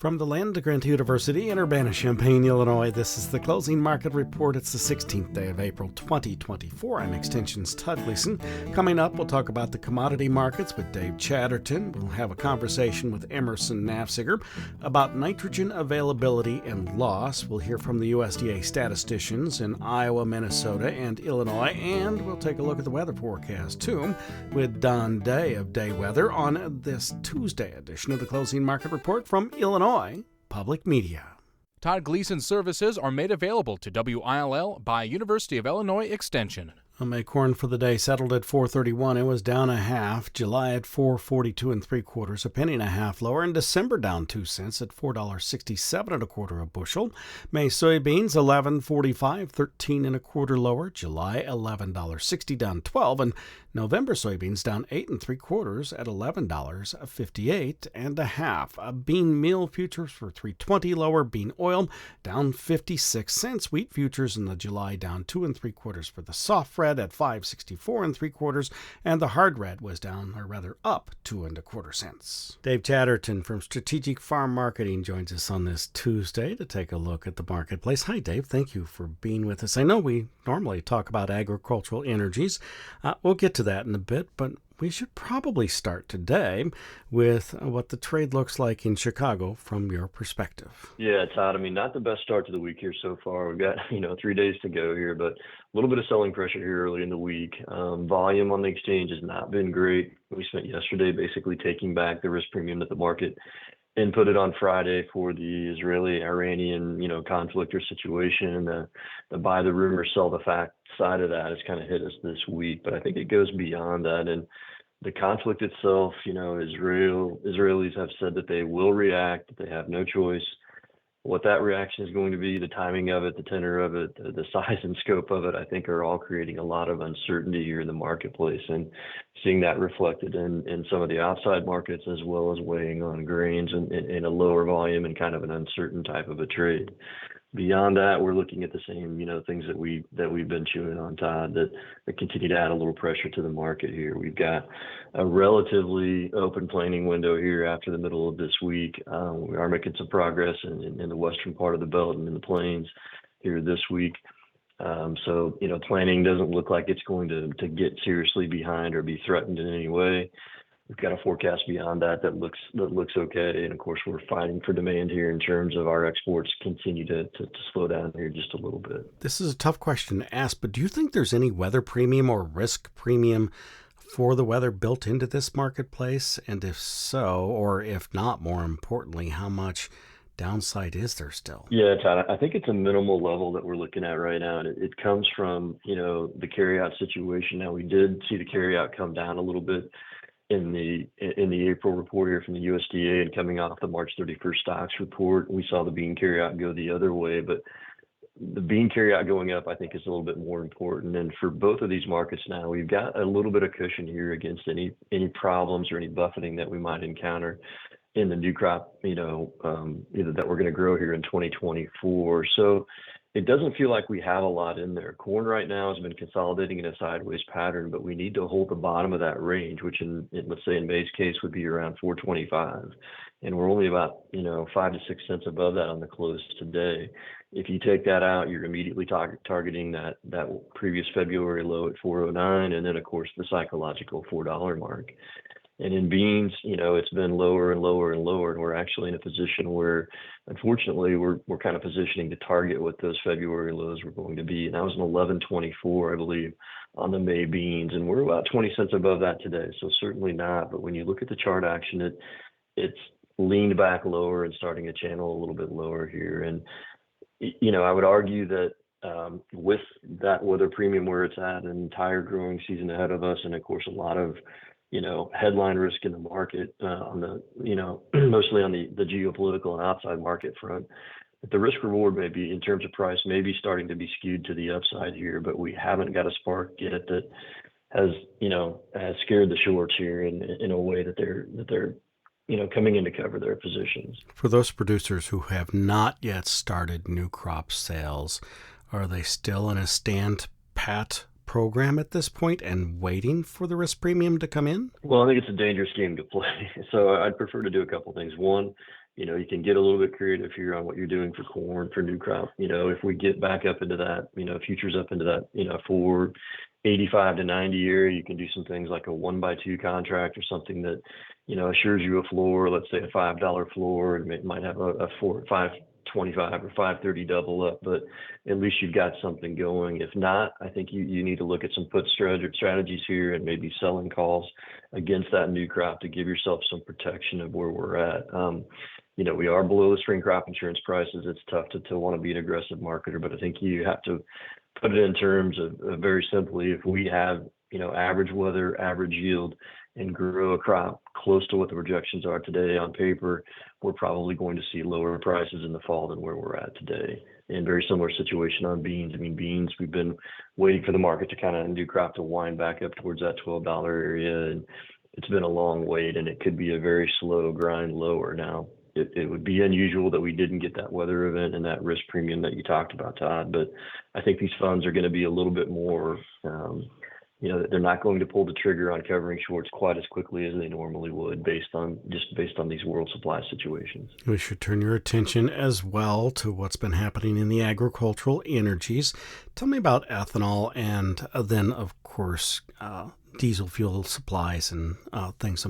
From the Land-Grant University in Urbana-Champaign, Illinois, this is the Closing Market Report. It's the 16th day of April, 2024. I'm Extension's Todd Gleason. Coming up, we'll talk about the commodity markets with Dave Chatterton. We'll have a conversation with Emerson Nafziger about nitrogen availability and loss. We'll hear from the USDA statisticians in Iowa, Minnesota, and Illinois. And we'll take a look at the weather forecast, too, with Don Day of Day Weather on this Tuesday edition of the Closing Market Report from Illinois Public Media. Todd Gleason services are made available to WILL by University of Illinois Extension. May corn for the day settled at $4.31. It was down a half. July at $4.42 3/4, a penny and a half lower. And December down 2 cents at $4.67 1/4 a bushel. May soybeans $11.45, 13 1/4 lower. July $11.60, down 12. And November soybeans down 8 3/4 at $11.58 1/2. Bean meal futures for $3.20 lower. Bean oil down 56 cents. Wheat futures in the July down 2 3/4 for the soft red at $5.64 3/4, and the hard red was down, or rather up, 2 1/4 cents. Dave Chatterton from Strategic Farm Marketing joins us on this Tuesday to take a look at the marketplace. Hi, Dave. Thank you for being with us. I know we normally talk about agricultural energies. We'll get to that in a bit, but we should probably start today with what the trade looks like in Chicago from your perspective. Yeah, Todd, not the best start to the week here so far. We've got, 3 days to go here, but a little bit of selling pressure here early in the week. Volume on the exchange has not been great. We spent yesterday basically taking back the risk premium that the market inputted on Friday for the Israeli-Iranian, conflict or situation. And the buy the rumor, sell the fact side of that has kind of hit us this week. But I think it goes beyond that. And the conflict itself, Israelis have said that they will react, that they have no choice. What that reaction is going to be, the timing of it, the tenor of it, the size and scope of it, I think are all creating a lot of uncertainty here in the marketplace, and seeing that reflected in some of the outside markets, as well as weighing on grains in a lower volume and kind of an uncertain type of a trade. Beyond that, we're looking at the same, things that we've been chewing on, Todd, that continue to add a little pressure to the market here. We've got a relatively open planning window here after the middle of this week. We are making some progress in the western part of the belt and in the plains here this week. So planning doesn't look like it's going to get seriously behind or be threatened in any way. We've got a forecast beyond that looks okay, and of course we're fighting for demand here in terms of our exports continue to slow down here just a little bit. This is a tough question to ask, but do you think there's any weather premium or risk premium for the weather built into this marketplace? And if so, or if not, more importantly, how much downside is there still? Yeah, Todd, I think it's a minimal level that we're looking at right now, and it comes from the carryout situation. Now, we did see the carryout come down a little bit in the April report here from the USDA, and coming off the March 31st stocks report, we saw the bean carryout go the other way. But the bean carryout going up, I think, is a little bit more important. And for both of these markets now, we've got a little bit of cushion here against any problems or any buffeting that we might encounter in the new crop, either that we're going to grow here in 2024. So it doesn't feel like we have a lot in there. Corn right now has been consolidating in a sideways pattern, but we need to hold the bottom of that range, which let's say in May's case would be around 425. And we're only about, 5 to 6 cents above that on the close today. If you take that out, you're immediately targeting that previous February low at 409, and then of course the psychological $4 mark. And in beans, it's been lower and lower and lower, and we're actually in a position where, unfortunately, we're kind of positioning to target what those February lows were going to be. And that was an 11.24, I believe, on the May beans, and we're about 20 cents above that today. So certainly not. But when you look at the chart action, it's leaned back lower and starting to channel a little bit lower here. And I would argue that with that weather premium where it's at, an entire growing season ahead of us, and of course a lot of headline risk in the market on the, mostly on the geopolitical and outside market front. But the risk reward may be, in terms of price, maybe starting to be skewed to the upside here, but we haven't got a spark yet that has scared the shorts here in a way that they're coming in to cover their positions. For those producers who have not yet started new crop sales, are they still in a stand pat program at this point and waiting for the risk premium to come in? Well, I think it's a dangerous game to play. So I'd prefer to do a couple things. One, You can get a little bit creative here on what you're doing for corn, for new crop. If we get back up into that, futures up into that, for 85 to 90 area, you can do some things like a 1x2 contract or something that, assures you a floor, let's say a $5 floor, and it might have a 525 or 530 double up, but at least you've got something going. If not, I think you need to look at some put strategies here and maybe selling calls against that new crop to give yourself some protection of where we're at. We are below the spring crop insurance prices. It's tough to want to be an aggressive marketer, but I think you have to put it in terms of very simply, if we have, average weather, average yield, and grow a crop close to what the projections are today on paper, we're probably going to see lower prices in the fall than where we're at today. And very similar situation on beans. I mean, beans, we've been waiting for the market to kind of new crop to wind back up towards that $12 area. And it's been a long wait, and it could be a very slow grind lower. Now, it would be unusual that we didn't get that weather event and that risk premium that you talked about, Todd. But I think these funds are going to be a little bit more, they're not going to pull the trigger on covering shorts quite as quickly as they normally would based on these world supply situations. We should turn your attention as well to what's been happening in the agricultural energies. Tell me about ethanol and then, of course, diesel fuel supplies and things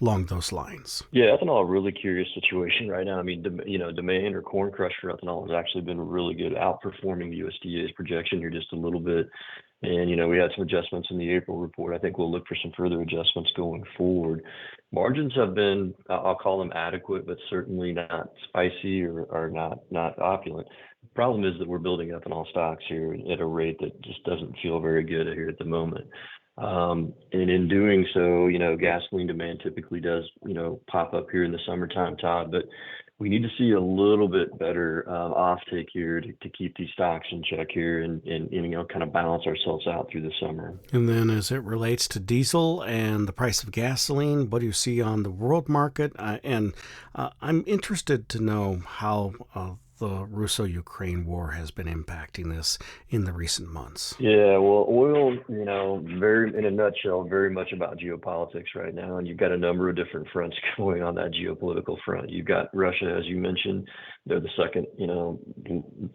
along those lines. Yeah, ethanol, a really curious situation right now. I mean, demand or corn crush for ethanol has actually been really good, outperforming the USDA's projection here just a little bit. And, we had some adjustments in the April report. I think we'll look for some further adjustments going forward. Margins have been, I'll call them adequate, but certainly not spicy or not opulent. The problem is that we're building ethanol stocks here at a rate that just doesn't feel very good here at the moment. And in doing so, gasoline demand typically does, pop up here in the summertime, Todd, but we need to see a little bit better offtake here to keep these stocks in check here and kind of balance ourselves out through the summer. And then as it relates to diesel and the price of gasoline, what do you see on the world market? And I'm interested to know how the Russo-Ukraine war has been impacting this in the recent months. Yeah, well, oil, very in a nutshell, very much about geopolitics right now. And you've got a number of different fronts going on that geopolitical front. You've got Russia, as you mentioned. They're the second,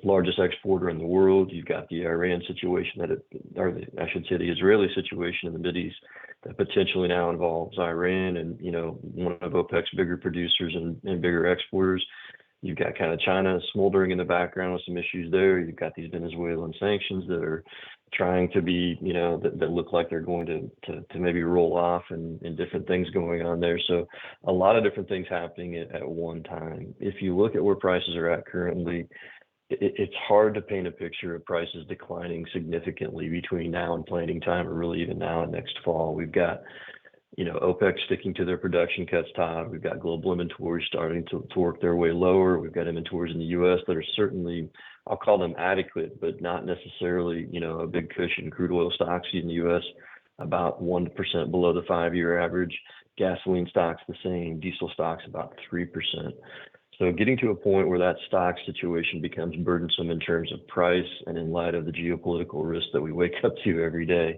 largest exporter in the world. You've got the Iran situation the Israeli situation in the Mideast that potentially now involves Iran and, one of OPEC's bigger producers and bigger exporters. You've got kind of China smoldering in the background with some issues there. You've got these Venezuelan sanctions that are trying to be, that look like they're going to maybe roll off and different things going on there. So a lot of different things happening at one time. If you look at where prices are at currently, it's hard to paint a picture of prices declining significantly between now and planting time, or really even now and next fall. We've got OPEC sticking to their production cuts, Todd. We've got global inventories starting to work their way lower. We've got inventories in the U.S. that are certainly, I'll call them adequate, but not necessarily, a big cushion. Crude oil stocks in the U.S. about 1% below the 5-year average. Gasoline stocks the same. Diesel stocks about 3%. So getting to a point where that stock situation becomes burdensome in terms of price and in light of the geopolitical risk that we wake up to every day.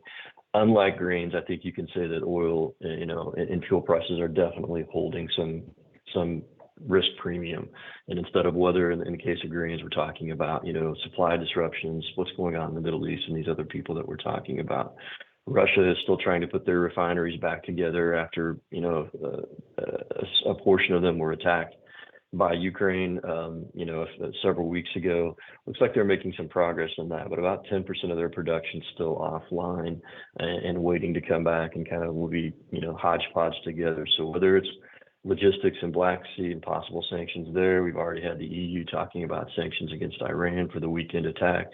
Unlike grains, I think you can say that oil, and fuel prices are definitely holding some risk premium. And instead of weather, in the case of grains, we're talking about, supply disruptions, what's going on in the Middle East and these other people that we're talking about. Russia is still trying to put their refineries back together after, a portion of them were attacked by Ukraine, several weeks ago. Looks like they're making some progress on that, but about 10% of their production still offline and waiting to come back and kind of will be, hodgepodge together. So whether it's logistics in Black Sea and possible sanctions there, we've already had the EU talking about sanctions against Iran for the weekend attack.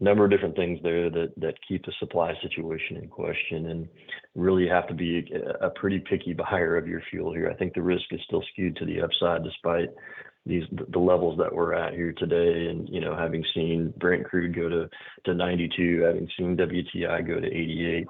Number of different things there that keep the supply situation in question, and really have to be a pretty picky buyer of your fuel here. I think the risk is still skewed to the upside despite the levels that we're at here today, and having seen Brent crude go to 92, having seen WTI go to 88.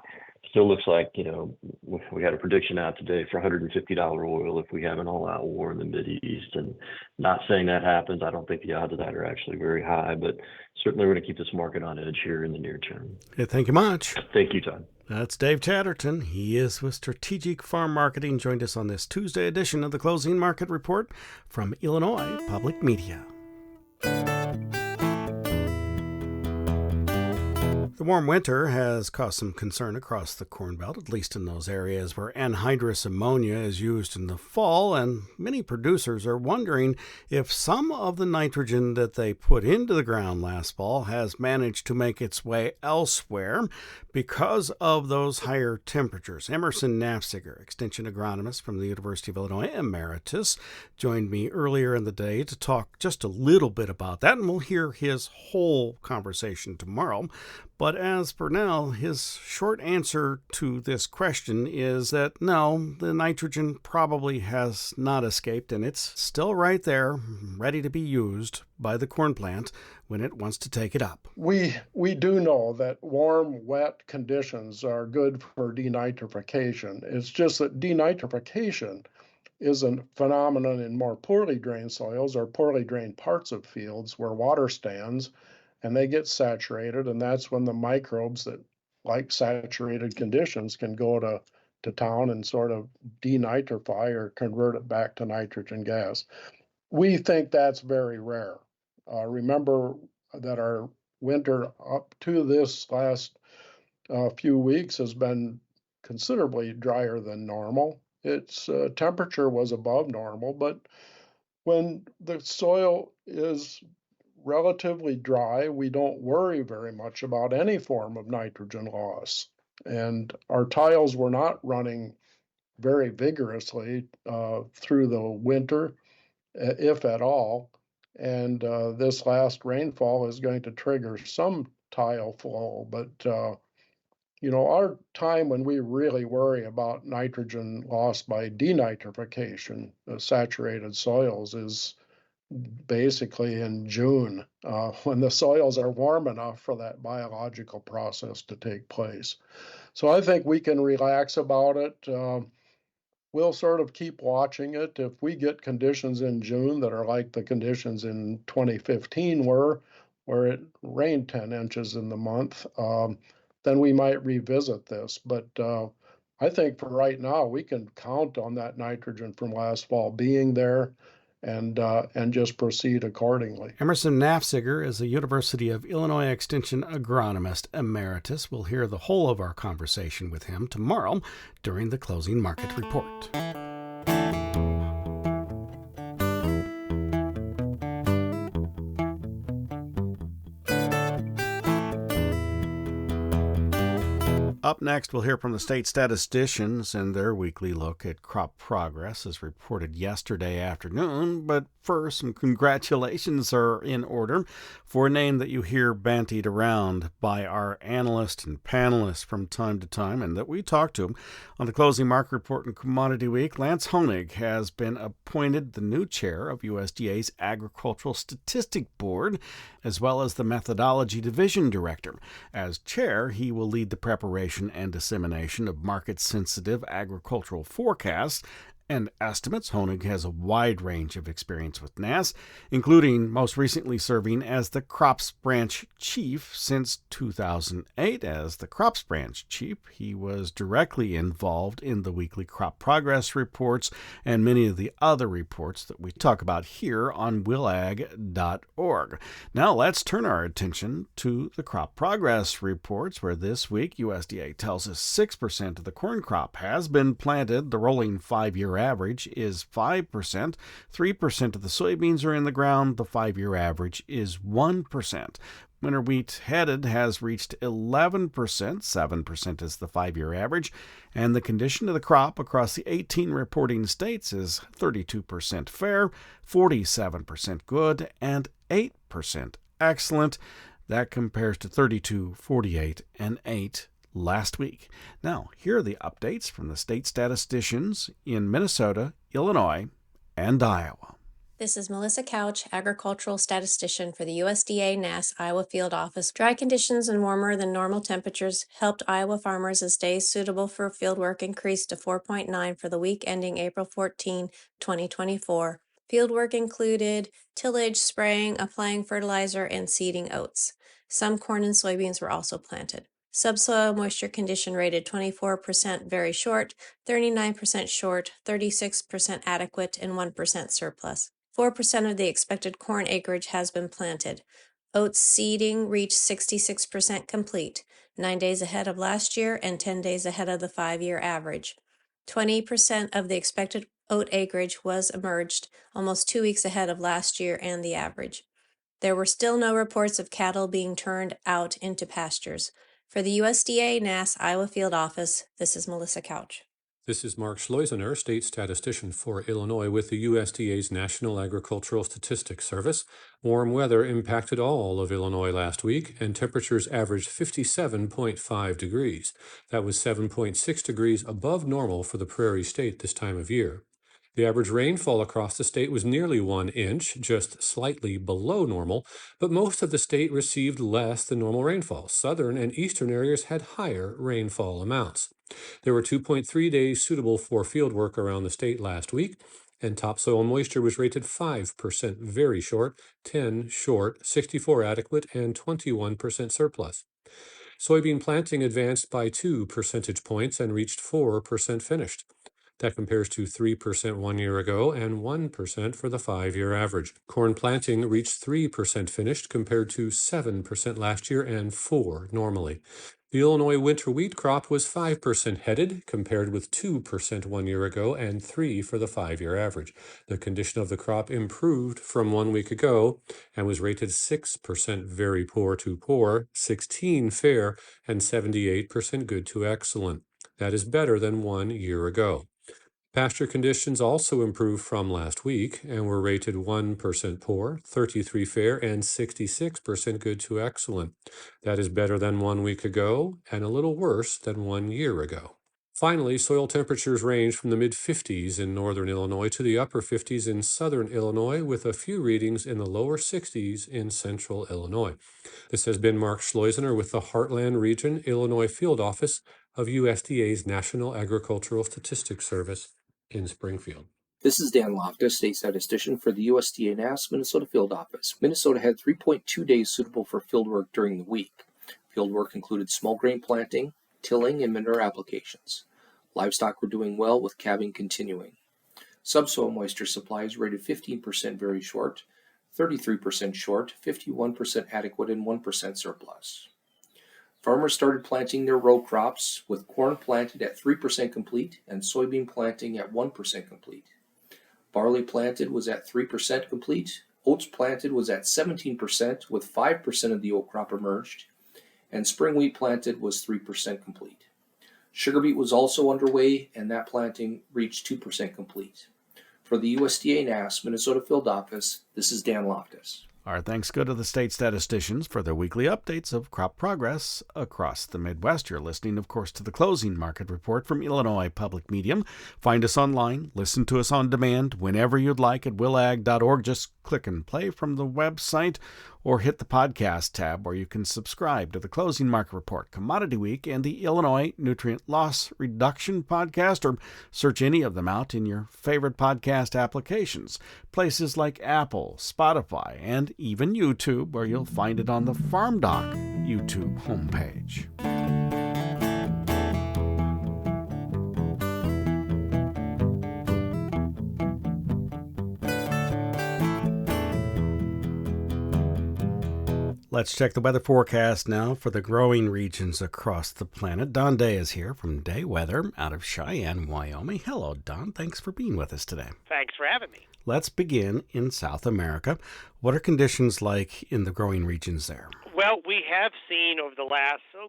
still looks like, we had a prediction out today for $150 oil if we have an all-out war in the Mideast. And not saying that happens. I don't think the odds of that are actually very high, but certainly we're going to keep this market on edge here in the near term. Okay, thank you much. Thank you, Todd. That's Dave Chatterton. He is with Strategic Farm Marketing. Joined us on this Tuesday edition of the Closing Market Report from Illinois Public Media. The warm winter has caused some concern across the Corn Belt, at least in those areas where anhydrous ammonia is used in the fall, and many producers are wondering if some of the nitrogen that they put into the ground last fall has managed to make its way elsewhere because of those higher temperatures. Emerson Nafziger, Extension Agronomist from the University of Illinois, Emeritus, joined me earlier in the day to talk just a little bit about that, and we'll hear his whole conversation tomorrow. But as for now, his short answer to this question is that no, the nitrogen probably has not escaped, and it's still right there, ready to be used by the corn plant when it wants to take it up. We do know that warm, wet conditions are good for denitrification. It's just that denitrification is a phenomenon in more poorly drained soils or poorly drained parts of fields where water stands, and they get saturated, and that's when the microbes that like saturated conditions can go to town and sort of denitrify or convert it back to nitrogen gas. We think that's very rare. Remember that our winter up to this last few weeks has been considerably drier than normal. Its temperature was above normal, but when the soil is relatively dry, we don't worry very much about any form of nitrogen loss. And our tiles were not running very vigorously through the winter, if at all. And this last rainfall is going to trigger some tile flow. But, our time when we really worry about nitrogen loss by denitrification, saturated soils, is basically in June, when the soils are warm enough for that biological process to take place. So I think we can relax about it. We'll sort of keep watching it. If we get conditions in June that are like the conditions in 2015 were, where it rained 10 inches in the month, then we might revisit this. But I think for right now, we can count on that nitrogen from last fall being there, and just proceed accordingly. Emerson Nafziger is a University of Illinois Extension Agronomist Emeritus. We'll hear the whole of our conversation with him tomorrow during the Closing Market Report. Up next, we'll hear from the state statisticians and their weekly look at crop progress as reported yesterday afternoon. But first, some congratulations are in order for a name that you hear bandied around by our analysts and panelists from time to time and that we talk to on the Closing Market Report and Commodity Week. Lance Honig has been appointed the new chair of USDA's Agricultural Statistic Board, as well as the Methodology Division Director. As chair, he will lead the preparation and dissemination of market-sensitive agricultural forecasts and estimates. Honig has a wide range of experience with NASS, including most recently serving as the Crops Branch Chief since 2008. As the Crops Branch Chief, he was directly involved in the weekly crop progress reports and many of the other reports that we talk about here on willag.org. Now let's turn our attention to the crop progress reports, where this week USDA tells us 6% of the corn crop has been planted. The rolling 5-year average is 5%. 3% of the soybeans are in the ground. The 5-year average is 1%. Winter wheat headed has reached 11%. 7% is the 5-year average. And the condition of the crop across the 18 reporting states is 32% fair, 47% good, and 8% excellent. That compares to 32, 48, and 8 last week. Now, here are the updates from the state statisticians in Minnesota, Illinois, and Iowa. This is Melissa Couch, agricultural statistician for the USDA NASS Iowa Field Office. Dry conditions and warmer than normal temperatures helped Iowa farmers as days suitable for fieldwork increased to 4.9 for the week ending April 14, 2024. Fieldwork included tillage, spraying, applying fertilizer, and seeding oats. Some corn and soybeans were also planted. Subsoil moisture condition rated 24% very short, 39% short, 36% adequate, and 1% surplus. 4% of the expected corn acreage has been planted. Oats seeding reached 66% complete, 9 days ahead of last year and 10 days ahead of the 5-year average. 20% of the expected oat acreage was emerged, almost 2 weeks ahead of last year and the average. There were still no reports of cattle being turned out into pastures. For the USDA NASS Iowa Field Office, this is Melissa Couch. This is Mark Schleusener, state statistician for Illinois with the USDA's National Agricultural Statistics Service. Warm weather impacted all of Illinois last week, and temperatures averaged 57.5 degrees. That was 7.6 degrees above normal for the Prairie State this time of year. The average rainfall across the state was nearly 1 inch, just slightly below normal, but most of the state received less than normal rainfall. Southern and eastern areas had higher rainfall amounts. There were 2.3 days suitable for field work around the state last week, and topsoil moisture was rated 5% very short, 10 short, 64 adequate, and 21% surplus. Soybean planting advanced by 2 percentage points and reached 4% finished. That compares to 3% 1 year ago and 1% for the 5-year average. Corn planting reached 3% finished compared to 7% last year and 4% normally. The Illinois winter wheat crop was 5% headed, compared with 2% 1 year ago and 3% for the 5-year average. The condition of the crop improved from 1 week ago and was rated 6% very poor to poor, 16% fair, and 78% good to excellent. That is better than 1 year ago. Pasture conditions also improved from last week and were rated 1% poor, 33% fair, and 66% good to excellent. That is better than 1 week ago and a little worse than 1 year ago. Finally, soil temperatures range from the mid-50s in northern Illinois to the upper 50s in southern Illinois, with a few readings in the lower 60s in central Illinois. This has been Mark Schleusener with the Heartland Region Illinois Field Office of USDA's National Agricultural Statistics Service in Springfield. This is Dan Loftus, state statistician for the USDA NASS Minnesota Field Office. Minnesota had 3.2 days suitable for fieldwork during the week. Fieldwork included small grain planting, tilling, and manure applications. Livestock were doing well, with calving continuing. Subsoil moisture supply is rated 15% very short, 33% short, 51% adequate, and 1% surplus. Farmers started planting their row crops, with corn planted at 3% complete and soybean planting at 1% complete. Barley planted was at 3% complete, oats planted was at 17%, with 5% of the oat crop emerged, and spring wheat planted was 3% complete. Sugar beet was also underway, and that planting reached 2% complete. For the USDA NASS Minnesota Field Office, this is Dan Loftus. Our thanks go to the state statisticians for their weekly updates of crop progress across the Midwest. You're listening, of course, to the Closing Market Report from Illinois Public Medium. Find us online, listen to us on demand whenever you'd like at willag.org. Just click and play from the website or hit the podcast tab where you can subscribe to the Closing Market Report, Commodity Week, and the Illinois Nutrient Loss Reduction Podcast, or search any of them out in your favorite podcast applications. Places like Apple, Spotify, and even YouTube, where you'll find it on the FarmDoc YouTube homepage. Let's check the weather forecast now for the growing regions across the planet. Don Day is here from Day Weather out of Cheyenne, Wyoming. Hello, Don. Thanks for being with us today. Thanks for having me. Let's begin in South America. What are conditions like in the growing regions there? Well, we have seen over the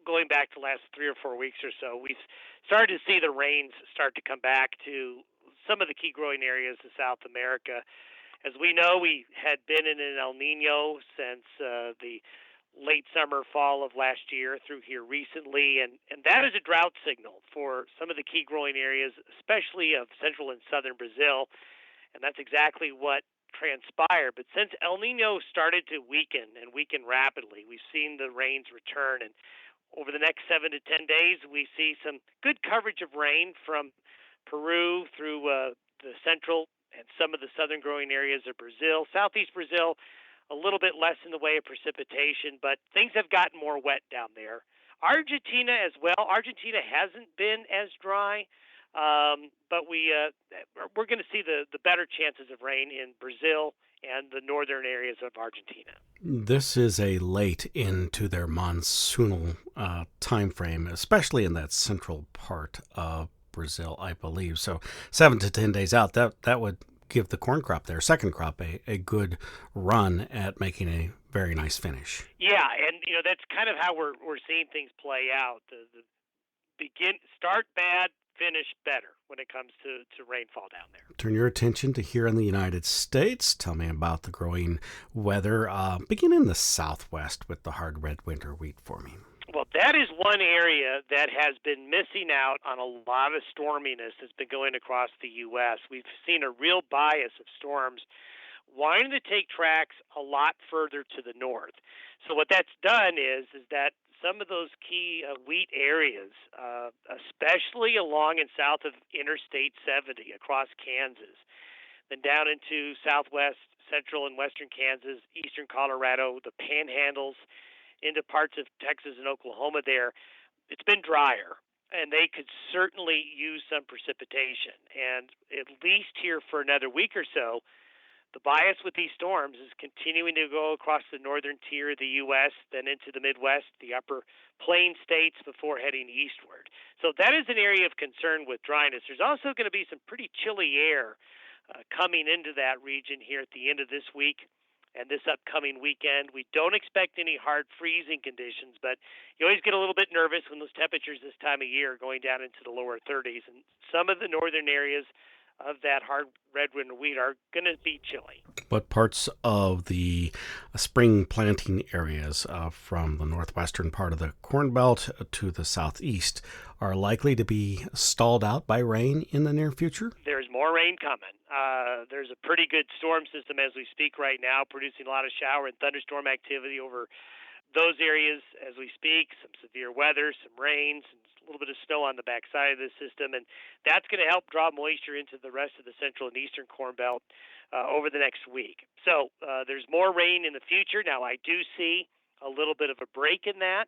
going back to the last 3 or 4 weeks or so, we've started to see the rains start to come back to some of the key growing areas of South America. As we know, we had been in an El Nino since the late summer, fall of last year through here recently, and that is a drought signal for some of the key growing areas, especially of central and southern Brazil, and that's exactly what transpire. But since El Nino started to weaken and weaken rapidly, we've seen the rains return. And over the next 7 to 10 days, we see some good coverage of rain from Peru through the central and some of the southern growing areas of Brazil. Southeast Brazil, a little bit less in the way of precipitation, but things have gotten more wet down there. Argentina as well. Argentina hasn't been as dry, but we're going to see the better chances of rain in Brazil and the northern areas of Argentina. This is a late into their monsoonal time frame, especially in that central part of Brazil, I believe. So 7 to 10 days out, that would give the corn crop, their second crop, a good run at making a very nice finish. Yeah, and that's kind of how we're seeing things play out. The start bad, finish better when it comes to rainfall down there. Turn your attention to here in the United States. Tell me about the growing weather. Begin in the Southwest with the hard red winter wheat for me. Well, that is one area that has been missing out on a lot of storminess that's been going across the U.S. We've seen a real bias of storms wanting to take tracks a lot further to the north. So what that's done is that some of those key wheat areas, especially along and south of Interstate 70 across Kansas, then down into southwest, central, and western Kansas, eastern Colorado, the panhandles, into parts of Texas and Oklahoma there, it's been drier, and they could certainly use some precipitation. And at least here for another week or so, the bias with these storms is continuing to go across the northern tier of the U.S., then into the Midwest, the upper plain states before heading eastward. So that is an area of concern with dryness. There's also going to be some pretty chilly air coming into that region here at the end of this week and this upcoming weekend. We don't expect any hard freezing conditions, but you always get a little bit nervous when those temperatures this time of year are going down into the lower 30s. And some of the northern areas of that hard red winter wheat are going to be chilly. But parts of the spring planting areas from the northwestern part of the Corn Belt to the southeast are likely to be stalled out by rain in the near future? There's more rain coming. There's a pretty good storm system as we speak right now, producing a lot of shower and thunderstorm activity over those areas as we speak. Some severe weather, some rains, and a little bit of snow on the backside of the system, and that's going to help draw moisture into the rest of the central and eastern Corn Belt over the next week. So there's more rain in the future. Now, I do see a little bit of a break in that.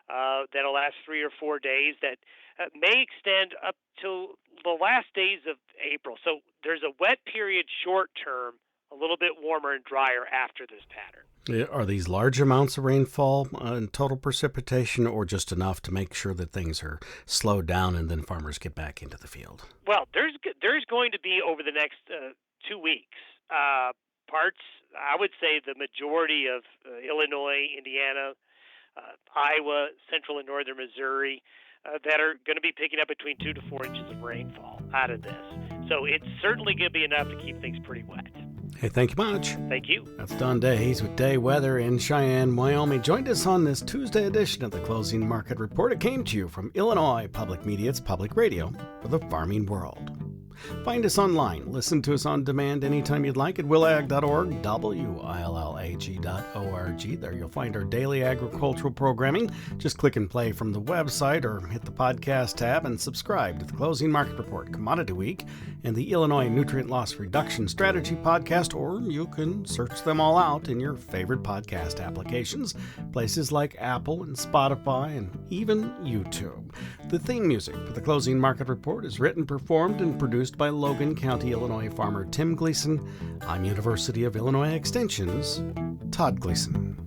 That'll last 3 or 4 days that may extend up to the last days of April. So there's a wet period short term, a little bit warmer and drier after this pattern. Are these large amounts of rainfall in total precipitation, or just enough to make sure that things are slowed down and then farmers get back into the field? Well, there's going to be over the next 2 weeks parts, I would say the majority of Illinois, Indiana, Iowa, central and northern Missouri, that are going to be picking up between 2 to 4 inches of rainfall out of this. So it's certainly going to be enough to keep things pretty wet. Hey, thank you much. Thank you. That's Don Days with Day Weather in Cheyenne, Wyoming. Joined us on this Tuesday edition of the Closing Market Report. It came to you from Illinois Public Media's Public Radio for the farming world. Find us online. Listen to us on demand anytime you'd like at willag.org, willag.org. There you'll find our daily agricultural programming. Just click and play from the website or hit the podcast tab and subscribe to the Closing Market Report, Commodity Week, and the Illinois Nutrient Loss Reduction Strategy podcast, or you can search them all out in your favorite podcast applications, places like Apple and Spotify and even YouTube. The theme music for the Closing Market Report is written, performed, and produced by Logan County, Illinois farmer Tim Gleason. I'm University of Illinois Extension's Todd Gleason.